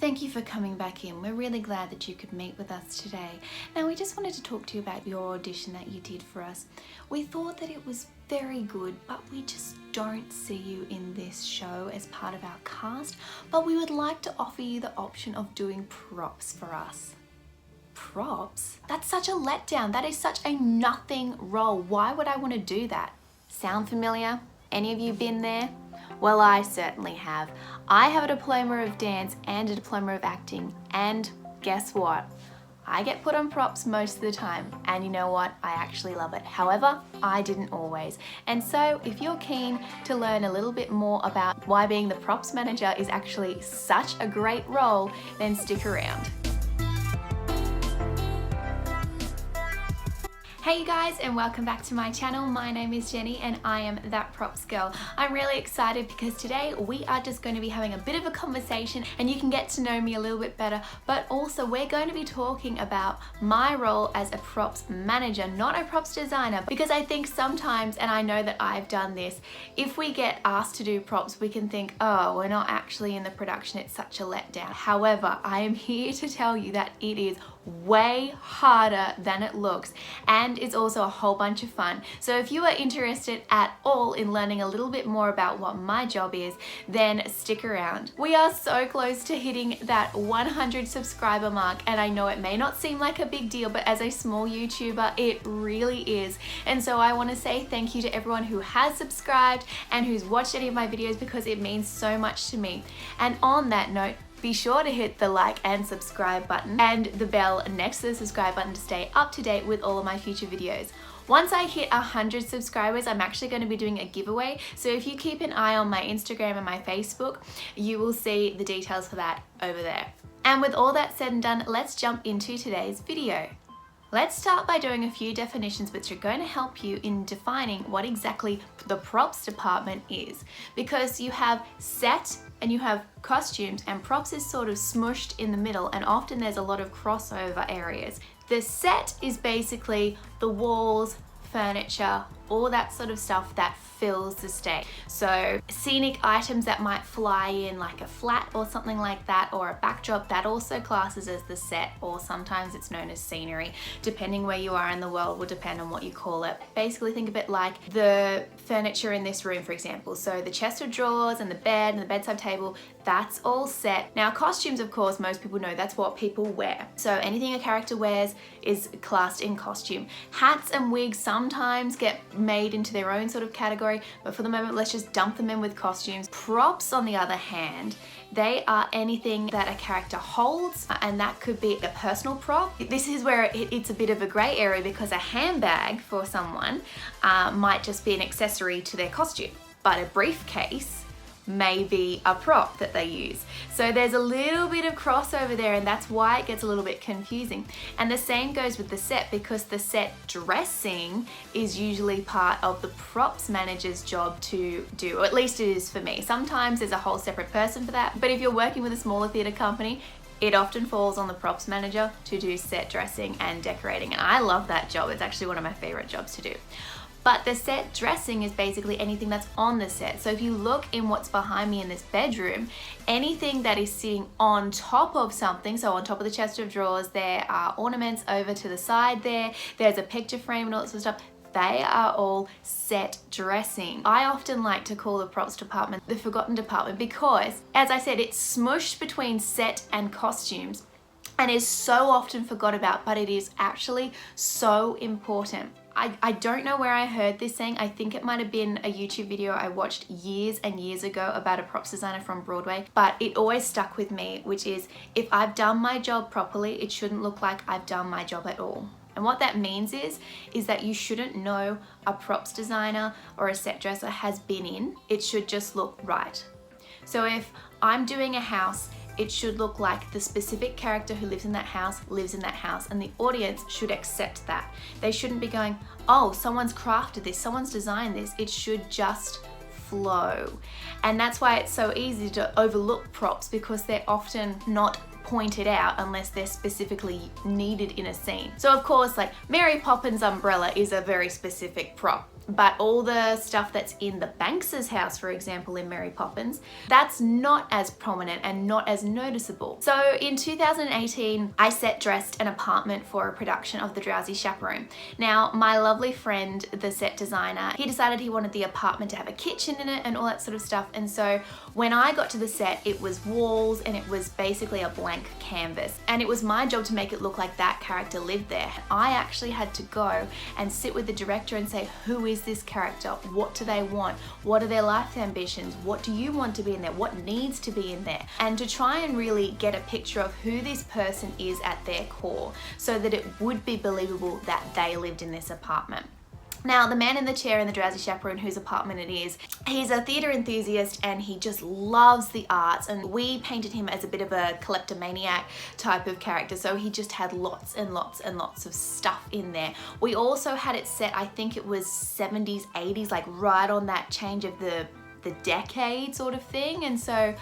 Thank you for coming back in. We're really glad that you could meet with us today. Now, we just wanted to talk to you about your audition that you did for us. We thought that it was very good, but we just don't see you in this show as part of our cast, but we would like to offer you the option of doing props for us. Props? That's such a letdown. That is such a nothing role. Why would I want to do that? Sound familiar? Any of you been there? Well, I certainly have. I have a diploma of dance and a diploma of acting, and guess what? I get put on props most of the time, and you know what? I actually love it. However, I didn't always. And so if you're keen to learn a little bit more about why being the props manager is actually such a great role, then stick around. Hey you guys, and welcome back to my channel. My name is Jenny and I am That Props Girl. I'm really excited because today we are just going to be having a bit of a conversation and you can get to know me a little bit better, but also we're going to be talking about my role as a props manager, not a props designer, because I think sometimes, and I know that I've done this, if we get asked to do props, we can think, oh, we're not actually in the production, it's such a letdown. However, I am here to tell you that it is way harder than it looks, and it's also a whole bunch of fun. So if you are interested at all in learning a little bit more about what my job is, then stick around. We are so close to hitting that 100 subscriber mark, and I know it may not seem like a big deal, but as a small YouTuber, it really is. And so I want to say thank you to everyone who has subscribed and who's watched any of my videos, because it means so much to me. And on that note, be sure to hit the like and subscribe button and the bell next to the subscribe button to stay up to date with all of my future videos. Once I hit 100 subscribers, I'm actually going to be doing a giveaway. So if you keep an eye on my Instagram and my Facebook, you will see the details for that over there. And with all that said and done, let's jump into today's video. Let's start by doing a few definitions which are going to help you in defining what exactly the props department is. Because you have set and you have costumes, and props is sort of smushed in the middle, and often there's a lot of crossover areas. The set is basically the walls, furniture, all that sort of stuff that fills the stage. So scenic items that might fly in, like a flat or something like that, or a backdrop, that also classes as the set, or sometimes it's known as scenery. Depending where you are in the world will depend on what you call it. Basically think of it like the furniture in this room, for example. So the chest of drawers and the bed and the bedside table, that's all set. Now costumes, of course, most people know that's what people wear. So anything a character wears is classed in costume. Hats and wigs sometimes get made into their own sort of category, but for the moment let's just dump them in with costumes. Props, on the other hand, they are anything that a character holds, and that could be a personal prop. This is where it's a bit of a grey area, because a handbag for someone might just be an accessory to their costume, but a briefcase may be a prop that they use. So there's a little bit of crossover there, and that's why it gets a little bit confusing. And the same goes with the set, because the set dressing is usually part of the props manager's job to do, or at least it is for me. Sometimes there's a whole separate person for that, but if you're working with a smaller theatre company, it often falls on the props manager to do set dressing and decorating, and I love that job. It's actually one of my favorite jobs to do. But the set dressing is basically anything that's on the set. So if you look in what's behind me in this bedroom, anything that is sitting on top of something, so on top of the chest of drawers, there are ornaments over to the side there, there's a picture frame and all that sort of stuff, they are all set dressing. I often like to call the props department the forgotten department, because, as I said, it's smushed between set and costumes and is so often forgot about, but it is actually so important. I don't know where I heard this saying. I think it might have been a YouTube video I watched years and years ago about a props designer from Broadway, but it always stuck with me, which is, if I've done my job properly, it shouldn't look like I've done my job at all. And what that means is that you shouldn't know a props designer or a set dresser has been in. It should just look right. So if I'm doing a house, it should look like the specific character who lives in that house, and the audience should accept that. They shouldn't be going, oh, someone's crafted this, someone's designed this. It should just flow. And that's why it's so easy to overlook props, because they're often not pointed out unless they're specifically needed in a scene. So of course, like Mary Poppins' umbrella is a very specific prop. But all the stuff that's in the Banks's house, for example, in Mary Poppins, that's not as prominent and not as noticeable. So in 2018, I set dressed an apartment for a production of The Drowsy Chaperone. Now, my lovely friend, the set designer, he decided he wanted the apartment to have a kitchen in it and all that sort of stuff. And so when I got to the set, it was walls and it was basically a blank canvas. And it was my job to make it look like that character lived there. I actually had to go and sit with the director and say, who is this character? What do they want? What are their life ambitions? What do you want to be in there? What needs to be in there? And to try and really get a picture of who this person is at their core so that it would be believable that they lived in this apartment. Now, the man in the chair in The Drowsy Chaperone, whose apartment it is, he's a theatre enthusiast and he just loves the arts, and we painted him as a bit of a kleptomaniac type of character, so he just had lots and lots and lots of stuff in there. We also had it set, I think it was 70s, 80s, like right on that change of the decade sort of thing, and so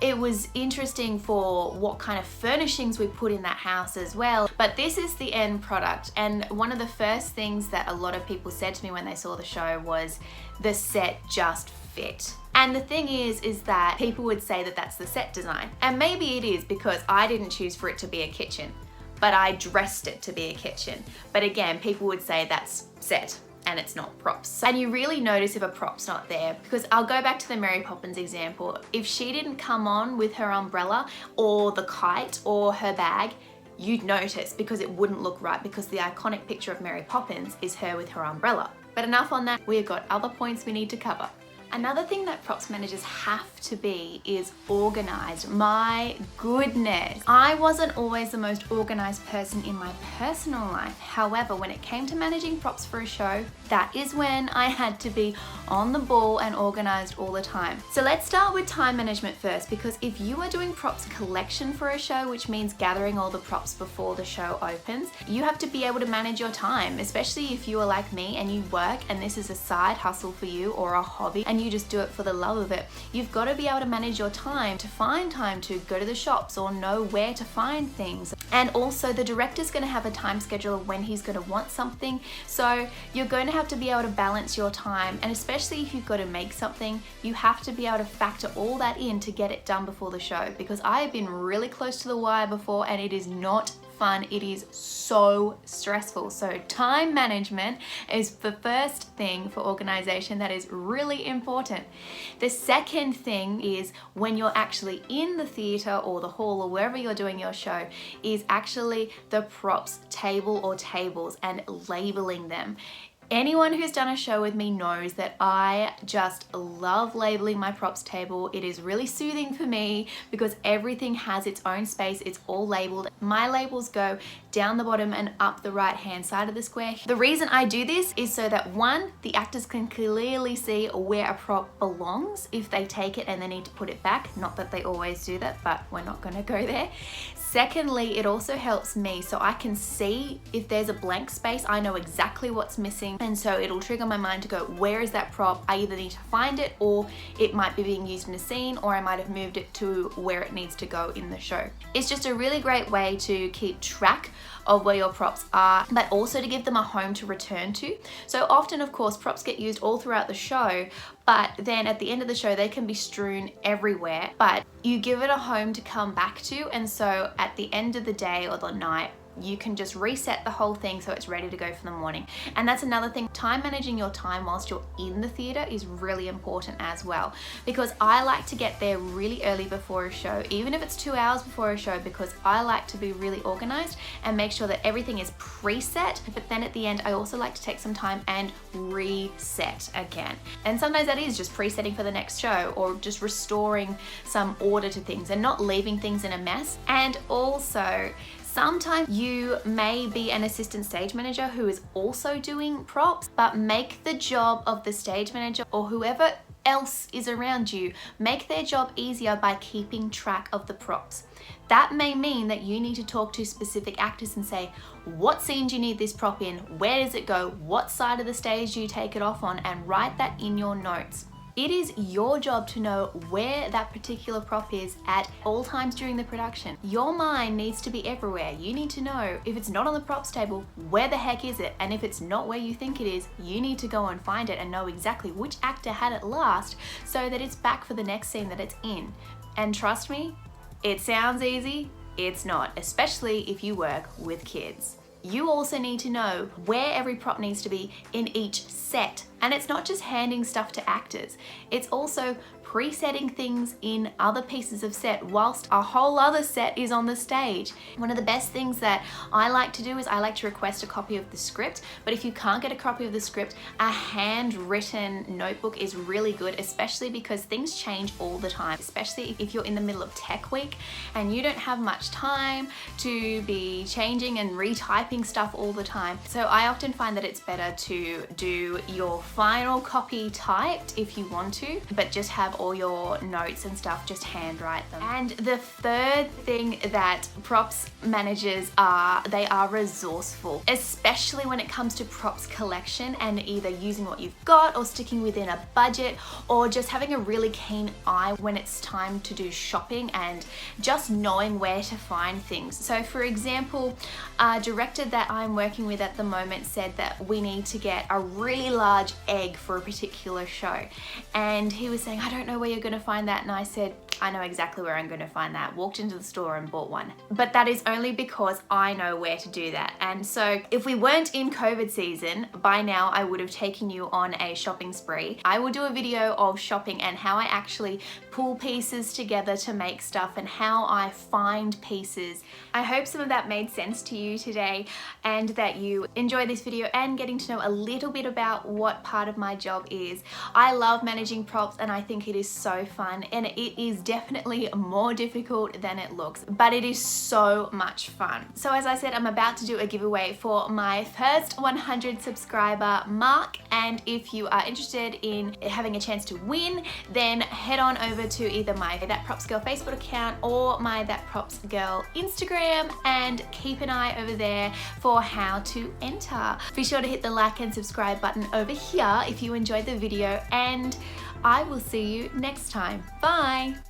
it was interesting for what kind of furnishings we put in that house as well. But this is the end product, and one of the first things that a lot of people said to me when they saw the show was the set just fit. And the thing is that people would say that that's the set design, and maybe it is because I didn't choose for it to be a kitchen, but I dressed it to be a kitchen. But again, people would say that's set and it's not props. And you really notice if a prop's not there, because I'll go back to the Mary Poppins example. If she didn't come on with her umbrella or the kite or her bag, you'd notice because it wouldn't look right, because the iconic picture of Mary Poppins is her with her umbrella. But enough on that, we've got other points we need to cover. Another thing that props managers have to be is organized. My goodness. I wasn't always the most organized person in my personal life. However, when it came to managing props for a show, that is when I had to be on the ball and organized all the time. So let's start with time management first, because if you are doing props collection for a show, which means gathering all the props before the show opens, you have to be able to manage your time, especially if you are like me and you work and this is a side hustle for you or a hobby and you just do it for the love of it. You've got to be able to manage your time, to find time to go to the shops or know where to find things. And also the director's going to have a time schedule of when he's going to want something. So you're going to have to be able to balance your time, and especially if you've got to make something, you have to be able to factor all that in to get it done before the show, because I have been really close to the wire before and it is not fun. It is so stressful. So time management is the first thing for organization that is really important. The second thing is when you're actually in the theater or the hall or wherever you're doing your show, is actually the props table or tables and labeling them. Anyone who's done a show with me knows that I just love labeling my props table. It is really soothing for me because everything has its own space. It's all labeled. My labels go down the bottom and up the right hand side of the square. The reason I do this is so that one, the actors can clearly see where a prop belongs if they take it and they need to put it back. Not that they always do that, but we're not going to go there. Secondly, it also helps me so I can see if there's a blank space, I know exactly what's missing, and so it'll trigger my mind to go, where is that prop? I either need to find it, or it might be being used in a scene, or I might have moved it to where it needs to go in the show. It's just a really great way to keep track of where your props are, but also to give them a home to return to. So often, of course, props get used all throughout the show, but then at the end of the show, they can be strewn everywhere, but you give it a home to come back to. And so at the end of the day or the night, you can just reset the whole thing so it's ready to go for the morning. And that's another thing, time managing your time whilst you're in the theater is really important as well, because I like to get there really early before a show, even if it's 2 hours before a show, because I like to be really organized and make sure that everything is preset. But then at the end, I also like to take some time and reset again. And sometimes that is just presetting for the next show or just restoring some order to things and not leaving things in a mess. And also, sometimes you may be an assistant stage manager who is also doing props, but make the job of the stage manager or whoever else is around you, make their job easier by keeping track of the props. That may mean that you need to talk to specific actors and say, what scene do you need this prop in? Where does it go? What side of the stage do you take it off on? And write that in your notes. It is your job to know where that particular prop is at all times during the production. Your mind needs to be everywhere. You need to know if it's not on the props table, where the heck is it? And if it's not where you think it is, you need to go and find it and know exactly which actor had it last so that it's back for the next scene that it's in. And trust me, it sounds easy, it's not, especially if you work with kids. You also need to know where every prop needs to be in each set. And it's not just handing stuff to actors, it's also presetting things in other pieces of set whilst a whole other set is on the stage. One of the best things that I like to do is I like to request a copy of the script, but if you can't get a copy of the script, a handwritten notebook is really good, especially because things change all the time, especially if you're in the middle of tech week and you don't have much time to be changing and retyping stuff all the time. So I often find that it's better to do your final copy typed if you want to, but just have all your notes and stuff, just handwrite them. And the third thing that props managers are, they are resourceful, especially when it comes to props collection and either using what you've got or sticking within a budget or just having a really keen eye when it's time to do shopping and just knowing where to find things. So for example, a director that I'm working with at the moment said that we need to get a really large egg for a particular show. And he was saying, I don't know where you're gonna find that. And I said, I know exactly where I'm gonna find that. Walked into the store and bought one. But that is only because I know where to do that. And so if we weren't in COVID season, by now I would have taken you on a shopping spree. I will do a video of shopping and how I actually pull pieces together to make stuff and how I find pieces. I hope some of that made sense to you today and that you enjoy this video and getting to know a little bit about what part of my job is. I love managing props and I think it is so fun, and it is definitely more difficult than it looks, but it is so much fun. So as I said, I'm about to do a giveaway for my first 100 subscriber mark, and if you are interested in having a chance to win, then head on over to either my That Props Girl Facebook account or my That Props Girl Instagram and keep an eye over there for how to enter. Be sure to hit the like and subscribe button over here if you enjoyed the video, and I will see you next time. Bye!